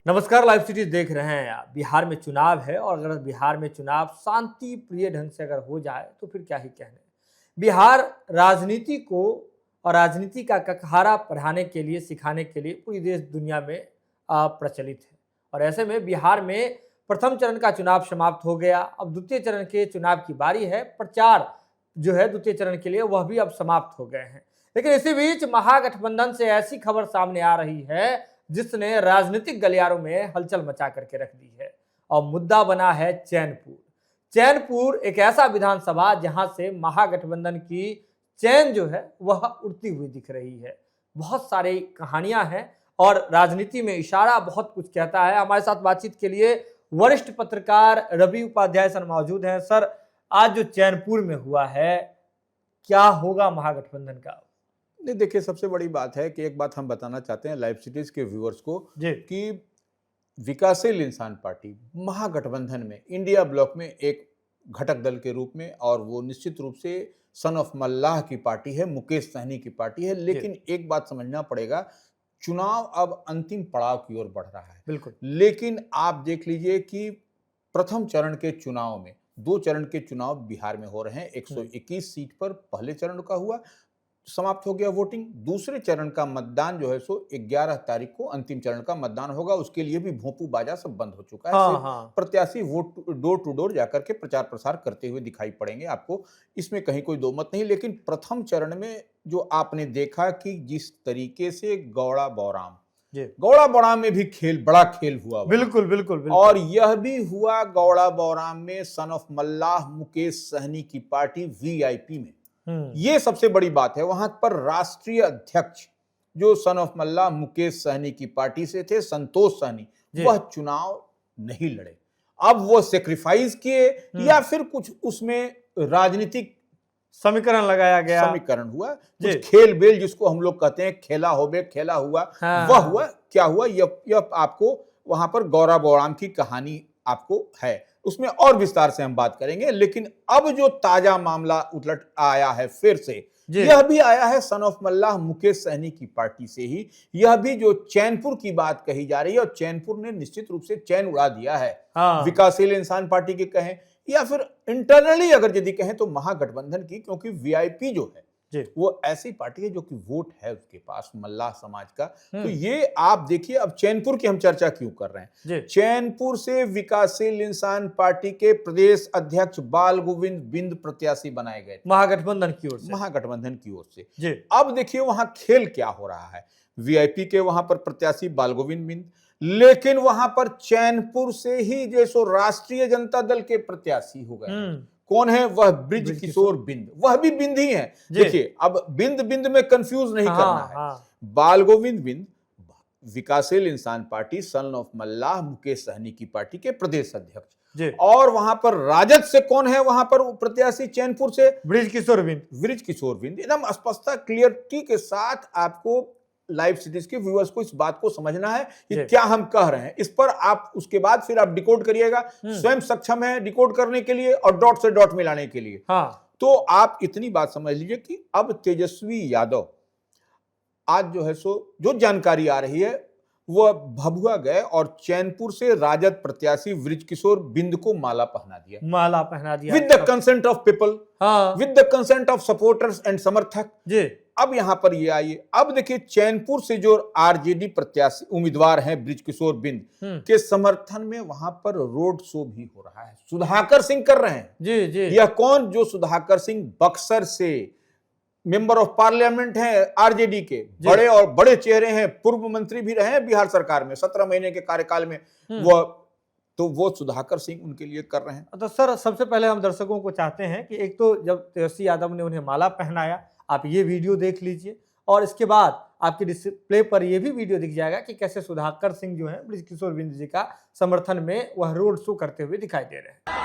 नमस्कार, live cities देख रहे हैं आप। बिहार में चुनाव है और अगर बिहार में चुनाव शांति प्रिय ढंग से अगर हो जाए तो फिर क्या ही कहने। बिहार राजनीति को और राजनीति का ककहारा पढ़ाने के लिए, सिखाने के लिए पूरी देश दुनिया में प्रचलित है। और ऐसे में बिहार में प्रथम चरण का चुनाव समाप्त हो गया। अब द्वितीय चरण के चुनाव की बारी है। प्रचार जो है द्वितीय चरण के लिए वह भी अब समाप्त हो गए हैं। लेकिन इसी बीच महागठबंधन से ऐसी खबर सामने आ रही है जिसने राजनीतिक गलियारों में हलचल मचा करके रख दी है। और मुद्दा बना है चैनपुर। चैनपुर एक ऐसा विधानसभा जहां से महागठबंधन की चैन जो है वह उड़ती हुई दिख रही है। बहुत सारी कहानियां हैं और राजनीति में इशारा बहुत कुछ कहता है। हमारे साथ बातचीत के लिए वरिष्ठ पत्रकार रवि उपाध्याय सर मौजूद हैं। सर, आज जो चैनपुर में हुआ है, क्या होगा महागठबंधन का? नहीं, देखिए, सबसे बड़ी बात है कि एक बात हम बताना चाहते हैं लाइव सिटीज के व्यूअर्स को कि विकासशील इंसान पार्टी महागठबंधन में इंडिया ब्लॉक में एक घटक दल के रूप में, और वो निश्चित रूप से सन ऑफ मल्लाह की पार्टी है, मुकेश सहनी की पार्टी है। लेकिन एक बात समझना पड़ेगा, चुनाव अब अंतिम पड़ाव की ओर बढ़ रहा है। बिल्कुल। लेकिन आप देख लीजिए कि प्रथम चरण के चुनाव में 2 चरण के चुनाव बिहार में हो रहे हैं। 121 सीट पर पहले चरण का हुआ, समाप्त हो गया वोटिंग। दूसरे चरण का मतदान जो है सो 11 तारीख को अंतिम चरण का मतदान होगा। उसके लिए भी भोंपू बाजा सब बंद हो चुका है। प्रत्याशी वोट डोर टू डोर जाकर के प्रचार प्रसार करते हुए दिखाई पड़ेंगे आपको, इसमें कहीं कोई दो मत नहीं। लेकिन प्रथम चरण में जो आपने देखा कि जिस तरीके से गौड़ा बौराम में भी बड़ा खेल हुआ। बिल्कुल। और यह भी हुआ गौड़ा बौराम में सन ऑफ मल्लाह मुकेश सहनी की पार्टी वीआईपी में। ये सबसे बड़ी बात है। वहां पर राष्ट्रीय अध्यक्ष जो सन ऑफ मल्लाह मुकेश सहनी की पार्टी से थे, संतोष सहनी, वह चुनाव नहीं लड़े। अब वो सेक्रीफाइस किए या फिर कुछ उसमें राजनीतिक समीकरण लगाया गया, समीकरण हुआ, कुछ खेल बेल जिसको हम लोग कहते हैं, खेला हुआ। वह हुआ, क्या हुआ, यह आपको वहां पर गौरा बौराम की कहानी आपको है, उसमें और विस्तार से हम बात करेंगे। लेकिन अब जो ताजा मामला उलट आया है फिर से, यह भी आया है सन ऑफ मल्लाह मुकेश सहनी की पार्टी से ही। यह भी जो चैनपुर की बात कही जा रही है, और चैनपुर ने निश्चित रूप से चैन उड़ा दिया है। विकासशील इंसान पार्टी के कहें या फिर इंटरनली अगर यदि कहें तो महागठबंधन की, क्योंकि वीआईपी जो है वो ऐसी पार्टी है जो कि वोट है उसके पास मल्लाह समाज का। तो ये आप देखिए, अब चैनपुर की हम चर्चा क्यों कर रहे हैं। चैनपुर से विकासशील इंसान पार्टी के प्रदेश अध्यक्ष बाल गोविंद बिंद प्रत्याशी बनाए गए महागठबंधन की ओर से। अब देखिए वहां खेल क्या हो रहा है। वीआईपी के वहां पर प्रत्याशी बाल गोविंद बिंद, लेकिन वहां पर चैनपुर से ही जैसो राष्ट्रीय जनता दल के प्रत्याशी हो गए। कौन है वह? ब्रिज किशोर बिंद। वह भी बिंद ही है। देखिए, अब बिंद में कंफ्यूज नहीं करना है। बाल गोविंद बिंद विकासशील इंसान पार्टी सन ऑफ मल्लाह मुकेश सहनी की पार्टी के प्रदेश अध्यक्ष, और वहां पर राजद से कौन है वहां पर प्रत्याशी चैनपुर से? ब्रिज किशोर बिंद। एकदम स्पष्टता, क्लियरिटी के साथ आपको लाइव सिटीज के व्यूअर्स को इस बात को समझना है कि क्या हम कह रहे हैं। इस पर आप उसके बाद फिर आप डिकोड करिएगा। स्वयं सक्षम है डिकोड करने के लिए और डॉट से डॉट मिलाने के लिए। तो आप इतनी बात समझ लीजिए कि अब तेजस्वी यादव आज जो है सो जो जानकारी आ रही है वह भभुआ गए और चैनपुर से राजद प्रत्याशी ब्रिज किशोर बिंद को माला पहना दिया with the consent of people, with the consent of supporters and समर्थक। अब यहां पर ये आइए, अब देखिए चैनपुर से जो आरजेडी प्रत्याशी उम्मीदवार हैं ब्रिज किशोर बिंद के समर्थन में वहां पर रोड शो भी हो रहा है। सुधाकर सिंह कर रहे हैं। यह कौन? जो सुधाकर सिंह बक्सर से मेंबर ऑफ पार्लियामेंट हैं आरजेडी के, बड़े चेहरे हैं, पूर्व मंत्री भी रहे हैं बिहार सरकार में 17 महीने के कार्यकाल में। वो सुधाकर सिंह उनके लिए कर रहे हैं। तो सर, सबसे पहले हम दर्शकों को चाहते हैं कि एक तो जब तेजस्वी यादव ने उन्हें माला पहनाया, आप ये वीडियो देख लीजिए, और इसके बाद आपके डिस्प्ले पर ये भी वीडियो दिख जाएगा कि कैसे सुधाकर सिंह जो है ब्रिज किशोर बिंद जी का समर्थन में वह रोड शो करते हुए दिखाई दे रहे हैं।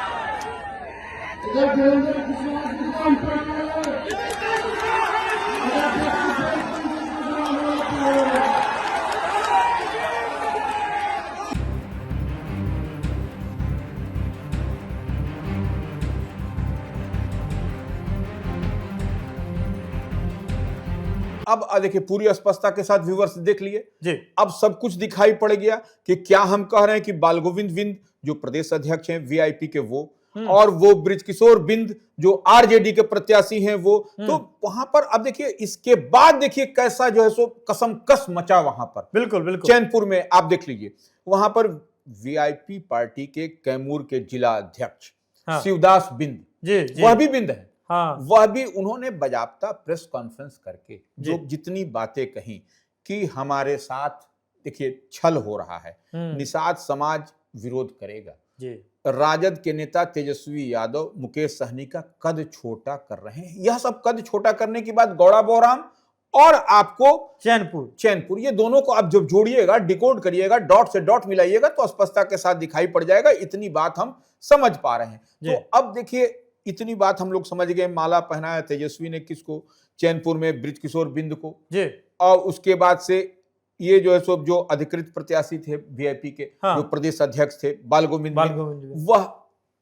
अब देखिए पूरी स्पष्टता के साथ व्यूवर्स देख लिए जी। अब सब कुछ दिखाई पड़ गया कि क्या हम कह रहे हैं कि बाल गोविंद बिंद जो प्रदेश अध्यक्ष हैं वीआईपी के वो, और वो बृजकिशोर बिंद जो आरजेडी के प्रत्याशी हैं वो, तो वहां पर अब देखिए इसके बाद देखिए कैसा जो है सो कसमकस मचा वहां पर। बिल्कुल बिल्कुल चैनपुर में आप देख लीजिए, वहां पर वीआईपी पार्टी के कैमूर के जिला अध्यक्ष शिवदास बिंद, वह भी बिंद है, वह भी उन्होंने बाजाप्ता प्रेस कॉन्फ्रेंस करके जो जितनी बातें कही कि हमारे साथ देखिए छल हो रहा है, निषाद समाज विरोध करेगा, राजद के नेता तेजस्वी यादव मुकेश सहनी का कद छोटा कर रहे हैं, यह सब कद छोटा करने की बात गौड़ा बोराम और आपको चैनपुर ये दोनों को आप जब जोड़िएगा, डिकोड करिएगा, डॉट से डॉट मिलाइएगा तो स्पष्टता के साथ दिखाई पड़ जाएगा। इतनी बात हम समझ पा रहे हैं। तो अब देखिए इतनी बात हम लोग समझ गए, माला पहनाया तेजस्वी ने किसको, चैनपुर में बृजकिशोर बिंद को, और उसके बाद से ये जो है सो जो अधिकृत प्रत्याशी थे वीआईपी के, जो प्रदेश अध्यक्ष थे बाल गोविंद, वह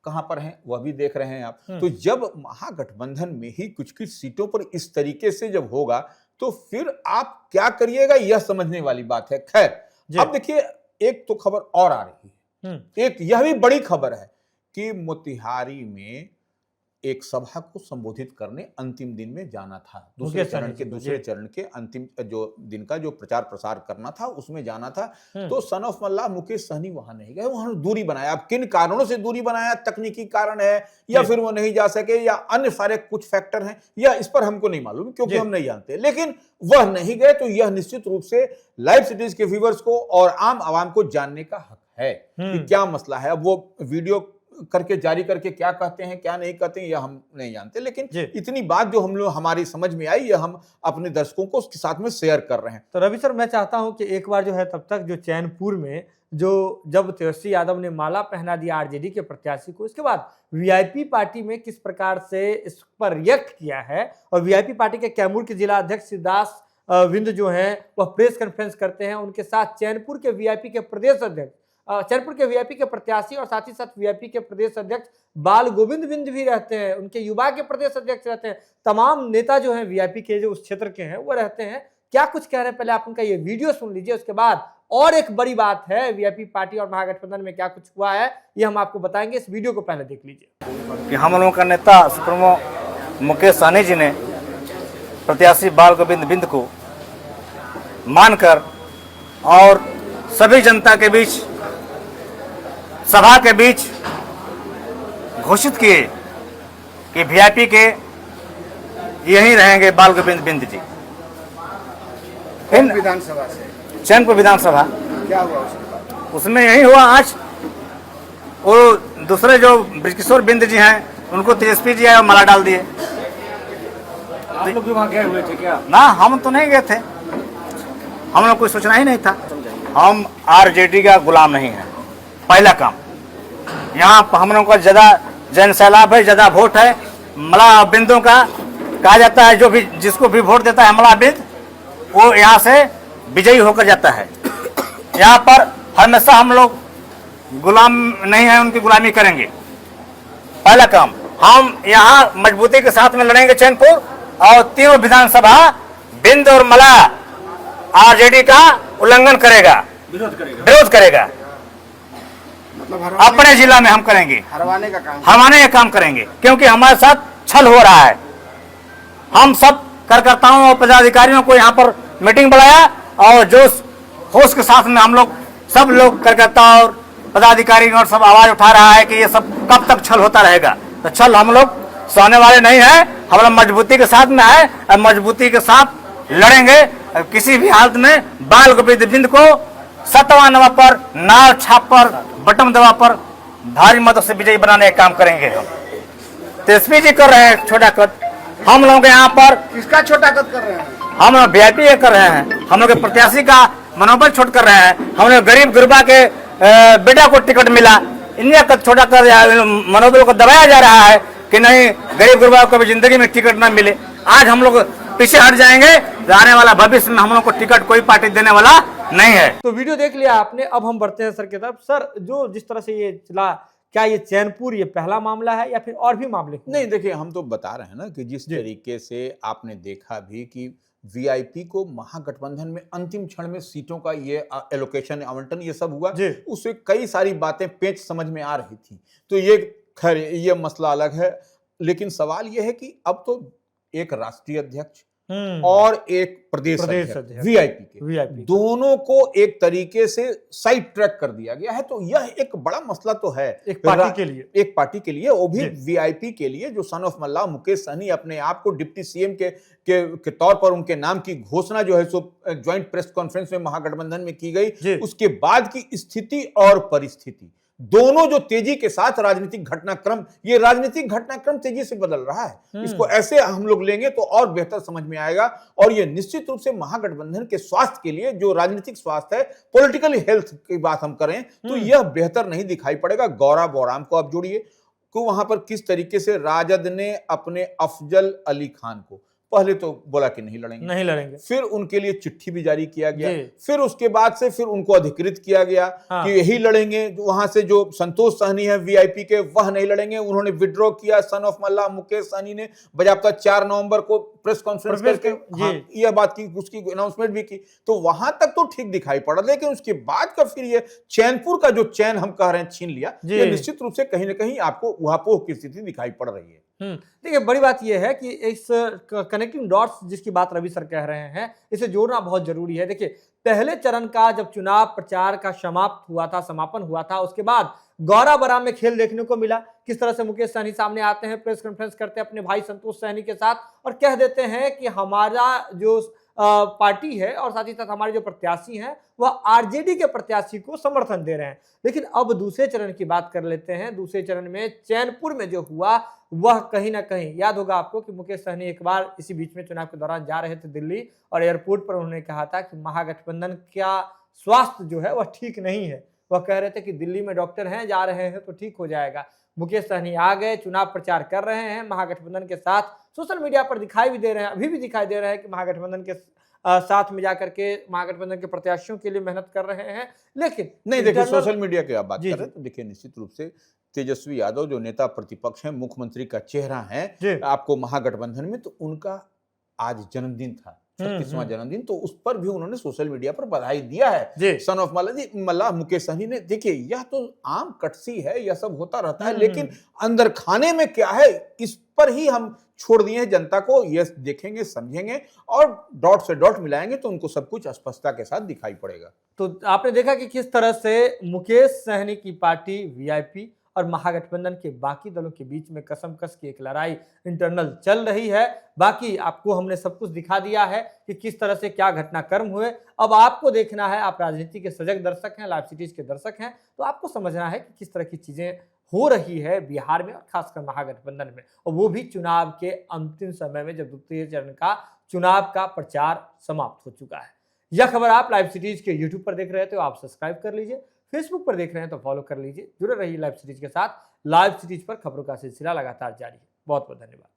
कहां पर हैं वह भी देख रहे हैं आप। तो जब महागठबंधन में ही कुछ कुछ सीटों पर इस तरीके से जब होगा तो फिर आप क्या करिएगा, यह समझने वाली बात है। खैर अब देखिए एक तो खबर और आ रही है, एक यह भी बड़ी खबर है कि मोतिहारी में एक सभा को संबोधित करने अंतिम दिन में जाना था, दूसरे चरण के अंतिम जो दिन का जो प्रचार प्रसार करना था उसमें जाना था। तो सन ऑफ मल्लाह मुकेश सहनी वहां नहीं गए, वहां दूरी बनाया। अब किन कारणों से दूरी बनाया, तकनीकी कारण है या फिर वो नहीं जा सके या अन्य सारे कुछ फैक्टर हैं, या इस पर हमको नहीं मालूम क्योंकि हम नहीं जानते, लेकिन वह नहीं गए। तो यह निश्चित रूप से लाइव सिटीज के व्यूअर्स को और आम आवाम को जानने का हक है कि क्या मसला है। अब वो वीडियो करके जारी करके क्या कहते हैं क्या नहीं कहते हैं यह हम नहीं जानते, लेकिन इतनी बात जो हम लोग हमारी समझ में आई यह हम अपने दर्शकों को उसके साथ में शेयर कर रहे हैं। तो रवि सर मैं चाहता हूं कि एक बार जो है तब तक जो चैनपुर में जो जब तेजस्वी यादव ने माला पहना दिया आरजेडी के प्रत्याशी को, इसके बाद वीआईपी पार्टी में किस प्रकार से इस पर रिएक्ट किया है, और वीआईपी पार्टी के कैमूर के जिला अध्यक्ष शिवदास बिंद जो है वह प्रेस कॉन्फ्रेंस करते हैं, उनके साथ चैनपुर के वीआईपी के प्रदेश अध्यक्ष, चैनपुर के वीआईपी के प्रत्याशी और साथ ही साथ वीआईपी के प्रदेश अध्यक्ष बाल गोविंद बिंद भी रहते हैं, उनके युवा के प्रदेश अध्यक्ष रहते हैं, तमाम नेता जो हैं वीआईपी के जो उस क्षेत्र के हैं वो रहते हैं। क्या कुछ कह रहे हैं पहले आप उनका ये वीडियो सुन लीजिए, उसके बाद और एक बड़ी बात है वीआईपी पार्टी और महागठबंधन में क्या कुछ हुआ है ये हम आपको बताएंगे। इस वीडियो को पहले देख लीजिए। कि हम लोगों का नेता सुप्रीमो मुकेश सहनी जी ने प्रत्याशी बाल गोविंद बिंद को मानकर और सभी जनता के बीच सभा के बीच घोषित किए कि वीआईपी के यहीं रहेंगे बाल गोविंद बिंद जी। विधानसभा से चैनपुर विधानसभा क्या हुआ उसके बाद? उसमें यही हुआ। आज वो दूसरे जो बृजकिशोर बिंद जी हैं उनको तेजस्वी जी आए और माला डाल दिए। आप लोग भी वहाँ गए हुए थे क्या? ना, हम तो नहीं गए थे, हम लोग कोई सोचना ही नहीं था। हम आरजेडी का गुलाम नहीं है। पहला काम, यहाँ हम लोगों का ज्यादा जन सैलाब है, ज्यादा वोट है। मला बिंदों का कहा जाता है, जो भी जिसको भी वोट देता है मला बिंद वो यहाँ से विजयी होकर जाता है। यहाँ पर हमेशा हम लोग गुलाम नहीं है, उनकी गुलामी करेंगे। पहला काम, हम यहाँ मजबूती के साथ में लड़ेंगे चैनपुर, और तीनों विधानसभा बिंद और मला आरजेडी का उल्लंघन करेगा, विरोध करेगा। मतलब अपने जिला में हम करेंगे, हरवाने का काम करेंगे, क्योंकि हमारे साथ छल हो रहा है। हम सब कार्यकर्ताओं और पदाधिकारियों को यहाँ पर मीटिंग बुलाया और जो होश के साथ में हम लोग सब लोग कार्यकर्ता और पदाधिकारी और सब आवाज उठा रहा है कि ये सब कब तक छल होता रहेगा। तो छल हम लोग सहने वाले नहीं है, हम लोग मजबूती के साथ में है और मजबूती के साथ लड़ेंगे। किसी भी हालत में बाल गोविंद बिंद को 7वां नंबर पर नाल छाप पर बटन दबा पर भारी मतों से विजयी बनाने का काम करेंगे। हम तेजस्वी जी कर रहे हैं छोटा कद, हम लोग यहाँ पर किसका छोटा कद कर रहे हैं? हम लोग वीआईपी कर रहे हैं, हम लोग के प्रत्याशी का मनोबल छोट कर रहे हैं। हम लोग गरीब गुरबा के बेटा को टिकट मिला, इन्हें कद छोटा कर मनोबल को दबाया जा रहा है कि नहीं गरीब गुरबा को भी जिंदगी में टिकट न मिले। आज हम लोग पीछे हट जाएंगे, आने वाला भविष्य में हम लोग को टिकट कोई पार्टी देने वाला नहीं है। तो वीडियो देख लिया आपने, अब हम बढ़ते हैं सर की तरफ। सर जो जिस तरह से ये चला, क्या ये चैनपुर ये पहला मामला है या फिर और भी मामले? नहीं, देखिए हम तो बता रहे हैं ना कि जिस तरीके से आपने देखा भी कि वीआईपी को महागठबंधन में अंतिम क्षण में सीटों का ये एलोकेशन, आवंटन, ये सब हुआ, जी। उससे कई सारी बातें पेच समझ में आ रही थी। तो ये खैर ये मसला अलग है, लेकिन सवाल ये है कि अब तो एक राष्ट्रीय अध्यक्ष और एक प्रदेश अध्यक्ष वीआईपी दोनों को एक तरीके से साइड ट्रैक कर दिया गया है। तो यह एक बड़ा मसला तो है एक पार्टी के लिए, वो भी वीआईपी के लिए, जो सन ऑफ मल्लाह मुकेश सहनी अपने आप को डिप्टी सीएम के तौर पर उनके नाम की घोषणा जो है सो ज्वाइंट प्रेस कॉन्फ्रेंस में महागठबंधन में की गई, उसके बाद की स्थिति और परिस्थिति दोनों जो तेजी के साथ राजनीतिक घटनाक्रम, ये राजनीतिक घटनाक्रम तेजी से बदल रहा है। इसको ऐसे हम लोग लेंगे तो और बेहतर समझ में आएगा। और ये निश्चित रूप से महागठबंधन के स्वास्थ्य के लिए, जो राजनीतिक स्वास्थ्य है, पॉलिटिकल हेल्थ की बात हम करें तो यह बेहतर नहीं दिखाई पड़ेगा। गौरा बोराम को आप जोड़िए को वहां पर किस तरीके से राजद ने अपने अफजल अली खान को पहले तो बोला कि नहीं लड़ेंगे, फिर उनके लिए चिट्ठी भी जारी किया गया, फिर उसके बाद से फिर उनको अधिकृत किया गया कि यही लड़ेंगे। वहां से जो संतोष सहनी है वीआईपी के, वह नहीं लड़ेंगे, उन्होंने विड्रॉ किया। सन ऑफ मल्लाह मुकेश सहनी ने बजाबता 4 नवंबर को प्रेस कॉन्फ्रेंस करके यह बात की, उसकी अनाउंसमेंट भी की। तो वहां तक तो ठीक दिखाई पड़ा, लेकिन उसके बाद का फिर ये चैनपुर का जो चैन हम कह रहे हैं छीन लिया, ये निश्चित रूप से कहीं ना कहीं आपको उहापोह की स्थिति दिखाई पड़ रही है। देखिए, बड़ी बात यह है कि इस कनेक्टिंग डॉट्स जिसकी बात रवि सर कह रहे हैं, इसे जोड़ना बहुत जरूरी है। देखिए, पहले चरण का जब चुनाव प्रचार का समापन हुआ था, उसके बाद गौरा बराम में खेल देखने को मिला। किस तरह से मुकेश सहनी सामने आते हैं, प्रेस कॉन्फ्रेंस करते हैं अपने भाई संतोष सहनी के साथ और कह देते हैं कि हमारा जो पार्टी है और साथ ही साथ हमारे जो प्रत्याशी हैं वह आरजेडी के प्रत्याशी को समर्थन दे रहे हैं। लेकिन अब दूसरे चरण की बात कर लेते हैं। दूसरे चरण में चैनपुर में जो हुआ, वह कहीं ना कहीं याद होगा आपको कि मुकेश सहनी एक बार इसी बीच में चुनाव के दौरान जा रहे थे दिल्ली, और एयरपोर्ट पर उन्होंने कहा था कि महागठबंधन का स्वास्थ्य जो है वह ठीक नहीं है। वह कह रहे थे कि दिल्ली में डॉक्टर हैं, जा रहे हैं तो ठीक हो जाएगा। मुकेश सहनी आ गए, चुनाव प्रचार कर रहे हैं महागठबंधन के साथ, सोशल मीडिया पर दिखाई भी दे रहे हैं, अभी भी दिखाई दे रहे हैं कि महागठबंधन के साथ में जाकर के महागठबंधन के प्रत्याशियों के लिए मेहनत कर रहे हैं। लेकिन नहीं, देखिए, सोशल मीडिया की आप बात कर रहे हैं तो देखिए, निश्चित रूप से तेजस्वी यादव जो नेता प्रतिपक्ष हैं, मुख्यमंत्री का चेहरा है आपको महागठबंधन में, तो उनका आज जन्मदिन था, 36वां जन्मदिन, तो उस पर भी उन्होंने सोशल मीडिया पर बधाई दिया है सन ऑफ मल्लाह मुकेश सहनी ने। देखिए, यह तो आम कटसी है, यह सब होता रहता है, लेकिन अंदर खाने में क्या है इस पर ही हम छोड़ दिए हैं जनता को। ये देखेंगे, समझेंगे और डॉट से डॉट मिलाएंगे तो उनको सब कुछ स्पष्टता के साथ दिखाई पड़ेगा। तो आपने देखा कि किस तरह से मुकेश सहनी की पार्टी वीआईपी और महागठबंधन के बाकी दलों के बीच में कसमकस की एक लड़ाई इंटरनल चल रही है। बाकी आपको हमने सब कुछ दिखा दिया है कि किस तरह से क्या घटनाक्रम हुए। अब आपको देखना है, आप राजनीति के सजग दर्शक हैं, लाइव सिटीज के दर्शक हैं, तो आपको समझना है कि किस तरह की चीजें हो रही है बिहार में और खासकर महागठबंधन में, और वो भी चुनाव के अंतिम समय में, जब द्वितीय चरण का चुनाव का प्रचार समाप्त हो चुका है। यह खबर आप लाइव सिटीज के यूट्यूब पर देख रहे थे तो आप सब्सक्राइब कर लीजिए, फेसबुक पर देख रहे हैं तो फॉलो कर लीजिए। जुड़े रहिए लाइव सिटीज के साथ। लाइव सिटीज पर खबरों का सिलसिला लगातार जारी है। बहुत बहुत धन्यवाद।